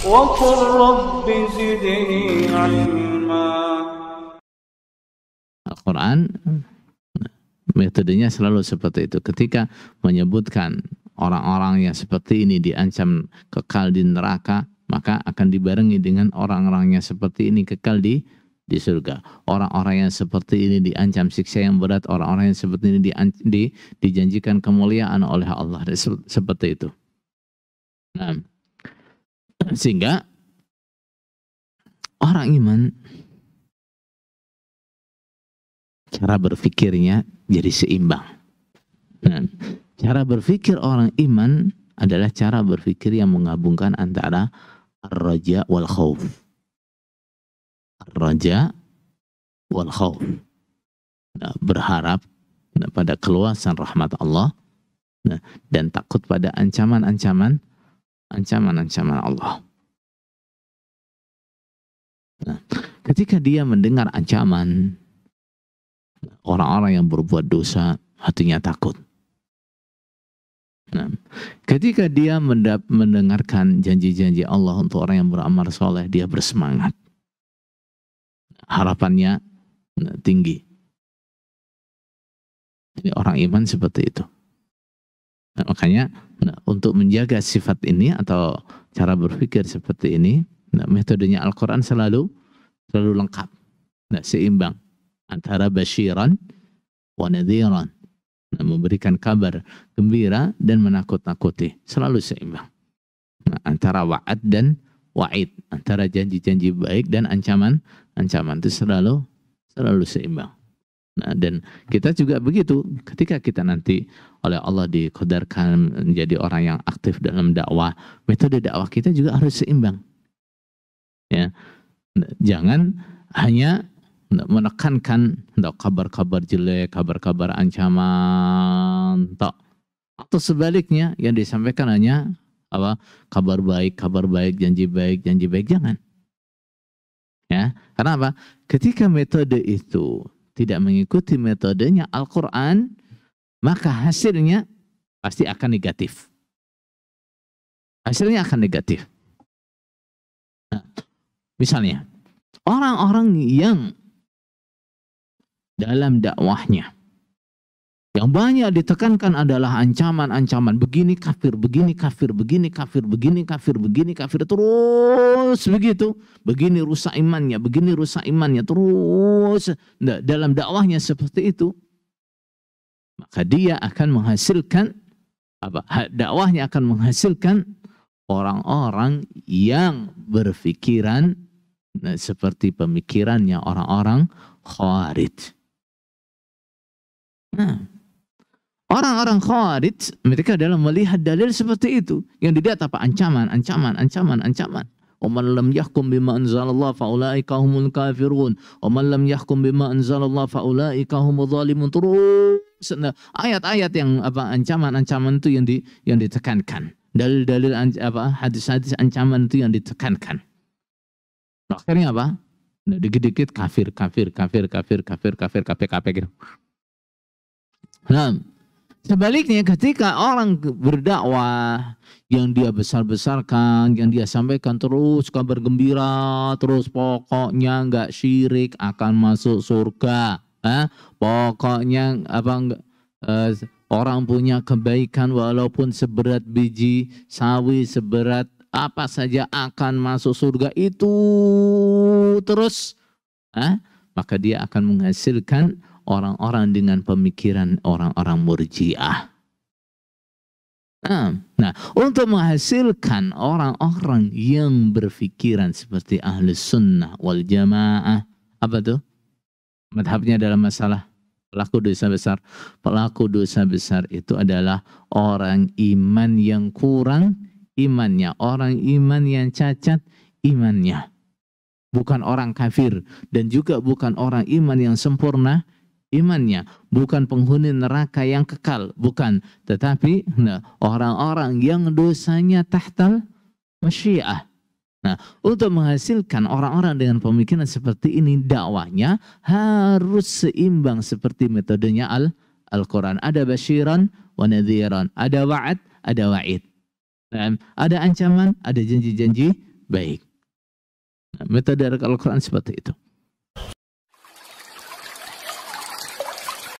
وقل رب زدني علما. Al-Quran metodenya selalu seperti itu. Ketika menyebutkan orang-orang yang seperti ini diancam kekal di neraka, maka akan dibarengi dengan orang-orang yang seperti ini kekal di surga. Orang-orang yang seperti ini diancam siksa yang berat, orang-orang yang seperti ini dijanjikan kemuliaan oleh Allah. Seperti itu. Nah, sehingga orang iman cara berpikirnya jadi seimbang. Nah, cara berpikir orang iman adalah cara berpikir yang menggabungkan antara ar-raja wal khauf. Ar-raja wal khauf. Nah, berharap pada keluasan rahmat Allah, nah, dan takut pada ancaman-ancaman Allah. Nah, ketika dia mendengar ancaman orang-orang yang berbuat dosa, hatinya takut. Nah, ketika dia mendengarkan janji-janji Allah untuk orang yang beramal soleh, dia bersemangat. Harapannya tinggi. Jadi orang iman seperti itu. Nah, makanya untuk menjaga sifat ini atau cara berpikir seperti ini, metodenya Al-Quran selalu lengkap, seimbang antara basyiran wa nadhiran, memberikan kabar gembira dan menakut-nakuti, selalu seimbang. Antara wa'ad dan wa'id, antara janji-janji baik dan ancaman itu selalu seimbang. Nah, dan kita juga begitu, ketika kita nanti oleh Allah dikodarkan menjadi orang yang aktif dalam dakwah, metode dakwah kita juga harus seimbang. Ya, jangan hanya menekankan kabar-kabar jelek, kabar-kabar ancaman, atau sebaliknya yang disampaikan hanya kabar baik, janji baik, jangan. Ya, karena apa? Ketika metode itu tidak mengikuti metodenya Al-Quran, maka hasilnya pasti akan negatif. Nah, misalnya, orang-orang yang dalam dakwahnya yang banyak ditekankan adalah ancaman-ancaman, begini kafir, terus begitu, begini rusak imannya, terus dalam dakwahnya seperti itu, maka dia akan menghasilkan dakwahnya akan menghasilkan orang-orang yang berpikiran seperti pemikirannya orang-orang Khawarij. Nah, orang-orang Khawarij, mereka dalam melihat dalil seperti itu, yang dilihat apa? Ancaman. وَمَنْ لَمْ يَحْكُمْ بِمَا أَنْزَلَ اللَّهُ فَأُولَٰئِكَ هُمُ الْكَافِرُونَ وَمَنْ لَمْ يَحْكُمْ بِمَا أَنْزَلَ اللَّهُ فَأُولَٰئِكَ هُمُ الظَّالِمُونَ. Terus ayat-ayat yang ancaman-ancaman itu yang ditekankan, dalil-dalil hadis-hadis ancaman itu yang ditekankan. Akhirnya apa? Dikit-dikit kafir gitu. Nah, sebaliknya ketika orang berdakwah yang dia besar-besarkan, yang dia sampaikan terus kabar gembira, terus pokoknya nggak syirik akan masuk surga, pokoknya orang punya kebaikan walaupun seberat biji sawi, seberat apa saja akan masuk surga itu terus, maka dia akan menghasilkan orang-orang dengan pemikiran orang-orang Murji'ah. Nah, untuk menghasilkan orang-orang yang berpikiran seperti Ahlus Sunnah wal Jamaah, apa tuh? Madhabnya dalam masalah pelaku dosa besar. Pelaku dosa besar itu adalah orang iman yang kurang imannya, orang iman yang cacat imannya. Bukan orang kafir dan juga bukan orang iman yang sempurna imannya, bukan penghuni neraka yang kekal, bukan, tetapi orang-orang yang dosanya tahtal masyiah. Nah, untuk menghasilkan orang-orang dengan pemikiran seperti ini, dakwahnya harus seimbang seperti metodenya Al-Quran. Ada basyiran wa nadhiran, ada wa'ad, ada wa'id. Ada ancaman, ada janji-janji baik. Nah, metode Al-Quran seperti itu.